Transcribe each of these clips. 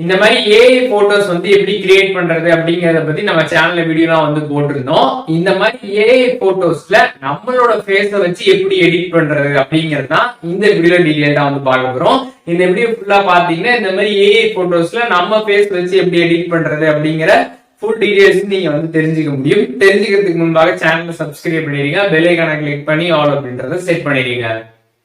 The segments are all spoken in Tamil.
இந்த மாதிரி ஏஐ போட்டோஸ் வந்து எப்படி கிரியேட் பண்றது அப்படிங்கறத பத்தி நம்ம சேனல்ல வீடியோலாம் வந்து போட்டிருந்தோம். இந்த மாதிரி ஏஐ போட்டோஸ்ல நம்மளோட ஃபேஸ வச்சு எப்படி எடிட் பண்றது அப்படிங்கிறது தான் இந்த வீடியோ டீடைலா வந்து பார்க்க போறோம். இந்த வீடியோ ஃபுல்லா பாத்தீங்கன்னா இந்த மாதிரி ஏஐ போட்டோஸ்ல நம்ம ஃபேஸ் வச்சு எப்படி எடிட் பண்றது அப்படிங்கிற ஃபுல் டீடைல்ஸ் நீங்க வந்து தெரிஞ்சுக்க முடியும். தெரிஞ்சுக்கிறதுக்கு முன்பாக சேனலை சப்ஸ்கிரைப் பண்ணிடுங்க, பெல் ஐகானை கிளிக் பண்ணி ஆல் அப்படின்றத செட் பண்ணிடுங்க.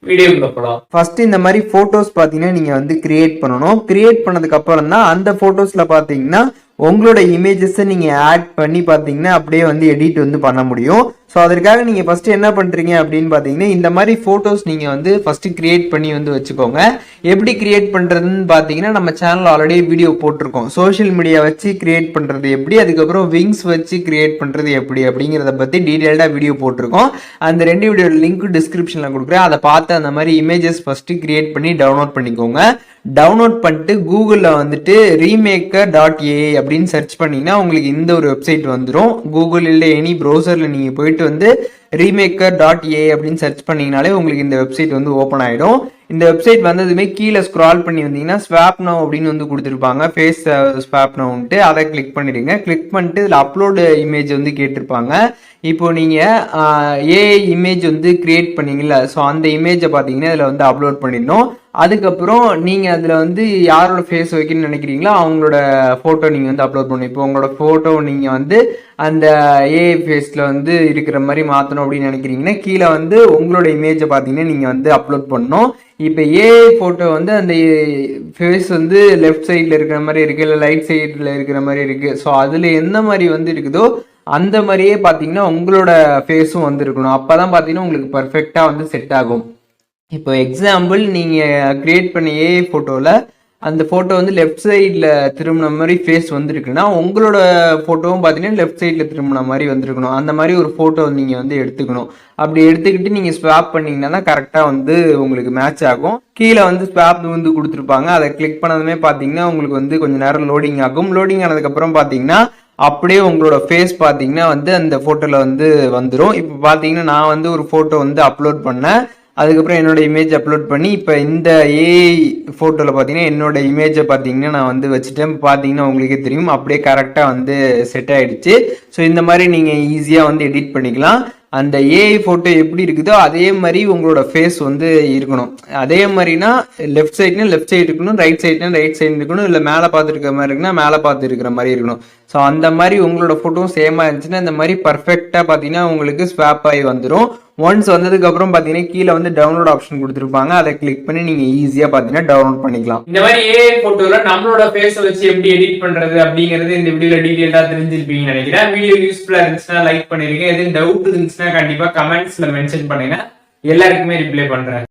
வீடியோக்குள்ள போலாம். ஃபர்ஸ்ட் இந்த மாதிரி போட்டோஸ் பாத்தீங்கன்னா நீங்க வந்து கிரியேட் பண்ணணும். கிரியேட் பண்ணதுக்கு அப்புறம் தான் அந்த போட்டோஸ்ல பாத்தீங்கன்னா உங்களோட இமேஜஸ் நீங்க ஆட் பண்ணி பாத்தீங்கன்னா அப்படியே வந்து எடிட் வந்து பண்ண முடியும். ஸோ அதற்காக நீங்க ஃபர்ஸ்ட் என்ன பண்றீங்க அப்படின்னு பாத்தீங்கன்னா இந்த மாதிரி போட்டோஸ் நீங்க வந்து ஃபர்ஸ்ட் கிரியேட் பண்ணி வந்து வச்சுக்கோங்க. எப்படி கிரியேட் பண்றதுன்னு பாத்தீங்கன்னா நம்ம சேனல் ஆல்ரெடி வீடியோ போட்டிருக்கோம். சோஷியல் மீடியா வச்சு கிரியேட் பண்றது எப்படி, அதுக்கப்புறம் விங்ஸ் வச்சு கிரியேட் பண்றது எப்படி அப்படிங்கிறத பத்தி டீடைல்டா வீடியோ போட்டிருக்கோம். அந்த ரெண்டு வீடியோ லிங்க் டிஸ்கிரிப்ஷன்ல கொடுக்குறேன். அதை பார்த்து அந்த மாதிரி இமேஜஸ் ஃபர்ஸ்ட் கிரியேட் பண்ணி டவுன்லோட் பண்ணிக்கோங்க. டவுன்லோட் பண்ணிட்டு கூகுள்ல வந்துட்டு remaker.ai அப்படின்னு சர்ச் பண்ணீங்கன்னா உங்களுக்கு இந்த ஒரு வெப்சைட் வந்துடும். கூகுள் இல்லை எனி ப்ரௌசர்ல நீங்க போயிட்டு வந்து remaker.ai அப்படின்னு சர்ச் பண்ணீங்கனாலே உங்களுக்கு இந்த வெப்சைட் வந்து ஓப்பன் ஆயிடும். இந்த வெப்சைட் வந்ததுமே கீழே ஸ்க்ரால் பண்ணி வந்தீங்கன்னா ஸ்வாப் நவ் அப்படின்னு வந்து கொடுத்துருப்பாங்க. ஃபேஸ் ஸ்வாப் நவ்ன்ட்டு அதை கிளிக் பண்ணிடுங்க. கிளிக் பண்ணிட்டு இதில் அப்லோடு இமேஜ் வந்து கேட்டிருப்பாங்க. இப்போ நீங்கள் ஏஐ இமேஜ் வந்து கிரியேட் பண்ணீங்கல்ல, ஸோ அந்த இமேஜை பார்த்தீங்கன்னா இதில் வந்து அப்லோட் பண்ணிடணும். அதுக்கப்புறம் நீங்கள் அதில் வந்து யாரோட ஃபேஸ் வைக்கணும்னு நினைக்கிறீங்களோ அவங்களோட ஃபோட்டோ நீங்கள் வந்து அப்லோட் பண்ணணும். இப்போ உங்களோட ஃபோட்டோ நீங்கள் வந்து அந்த ஏஐ ஃபேஸில் வந்து இருக்கிற மாதிரி மாற்றணும் அப்படின்னு நினைக்கிறீங்கன்னா கீழே வந்து உங்களோட இமேஜை பார்த்தீங்கன்னா நீங்கள் வந்து அப்லோட் பண்ணணும். இப்போ ஏஐ ஃபோட்டோ வந்து அந்த ஃபேஸ் வந்து லெஃப்ட் சைடில் இருக்கிற மாதிரி இருக்குது, இல்லை ரைட் சைடில் இருக்கிற மாதிரி இருக்குது. ஸோ அதில் எந்த மாதிரி வந்து இருக்குதோ அந்த மாதிரியே பார்த்தீங்கன்னா உங்களோட ஃபேஸும் வந்து இருக்கணும். அப்போ தான் பார்த்தீங்கன்னா உங்களுக்கு பர்ஃபெக்டாக வந்து செட் ஆகும். இப்போ எக்ஸாம்பிள் நீங்கள் கிரியேட் பண்ண ஏஐ ஃபோட்டோவில் அந்த ஃபோட்டோ வந்து லெஃப்ட் சைடில் திரும்பின மாதிரி ஃபேஸ் வந்துருக்குன்னா உங்களோட ஃபோட்டோவும் பார்த்தீங்கன்னா லெஃப்ட் சைடில் திரும்பின மாதிரி வந்திருக்கணும். அந்த மாதிரி ஒரு ஃபோட்டோ நீங்கள் வந்து எடுத்துக்கணும். அப்படி எடுத்துக்கிட்டு நீங்கள் ஸ்வாப் பண்ணிங்கன்னா தான் கரெக்டாக வந்து உங்களுக்கு மேட்ச் ஆகும். கீழே வந்து ஸ்வாப் வந்து கொடுத்துருப்பாங்க. அதை கிளிக் பண்ணதுமே பார்த்தீங்கன்னா உங்களுக்கு வந்து கொஞ்சம் நேரம் லோடிங் ஆகும். லோடிங் ஆனதுக்கப்புறம் பார்த்தீங்கன்னா அப்படியே உங்களோட ஃபேஸ் பார்த்தீங்கன்னா வந்து அந்த ஃபோட்டோவில் வந்து வந்துடும். இப்போ பார்த்தீங்கன்னா நான் வந்து ஒரு ஃபோட்டோ வந்து அப்லோட் பண்ணேன். அதுக்கப்புறம் என்னோட இமேஜ் அப்லோட் பண்ணி இப்போ இந்த ஏஐ ஃபோட்டோவில் பார்த்தீங்கன்னா என்னோட இமேஜை பார்த்தீங்கன்னா நான் வந்து வச்சுட்டேன். பார்த்தீங்கன்னா உங்களுக்கே தெரியும் அப்படியே கரெக்டாக வந்து செட் ஆகிடுச்சு. ஸோ இந்த மாதிரி நீங்கள் ஈஸியாக வந்து எடிட் பண்ணிக்கலாம். அந்த ஏஐ ஃபோட்டோ எப்படி இருக்குதோ அதே மாதிரி உங்களோட ஃபேஸ் வந்து இருக்கணும். அதே மாதிரினா லெஃப்ட் சைட்னா லெஃப்ட் சைடு இருக்கணும், ரைட் சைட்னா ரைட் சைடு இருக்கணும், இல்லை மேலே பார்த்து இருக்கிற மாதிரி இருக்குன்னா மேலே பார்த்து இருக்கிற மாதிரி இருக்கணும். ஸோ அந்த மாதிரி உங்களோட ஃபோட்டோவும் சேமாக இருந்துச்சுன்னா இந்த மாதிரி பர்ஃபெக்டாக பார்த்தீங்கன்னா உங்களுக்கு ஸ்வாப் ஆகி வந்துடும். ஒன்ஸ் வந்ததுக்கு அப்புறம் பார்த்தீங்கன்னா கீழே வந்து டவுன்லோட் ஆப்ஷன் கொடுத்துருப்பாங்க. அதை கிளிக் பண்ணி நீங்கள் ஈஸியாக பார்த்தீங்கன்னா டவுன்லோட் பண்ணிக்கலாம். இந்த மாதிரி ஏஐ போட்டோல நம்மளோட ஃபேஸை வச்சு எப்படி எடிட் பண்றது அப்படிங்கிறது இந்த வீடியோல டீடைலா தெரிஞ்சிருப்பீங்கன்னு நினைக்கிறேன். வீடியோ யூஸ்ஃபுல்லா இருந்துச்சுன்னா லைக் பண்ணிருங்க. எதுவும் டவுட் இருந்துச்சுன்னா கண்டிப்பா கமெண்ட்ஸ்ல மென்ஷன் பண்ணுங்க. எல்லாருக்குமே ரிப்ளை பண்றேன்.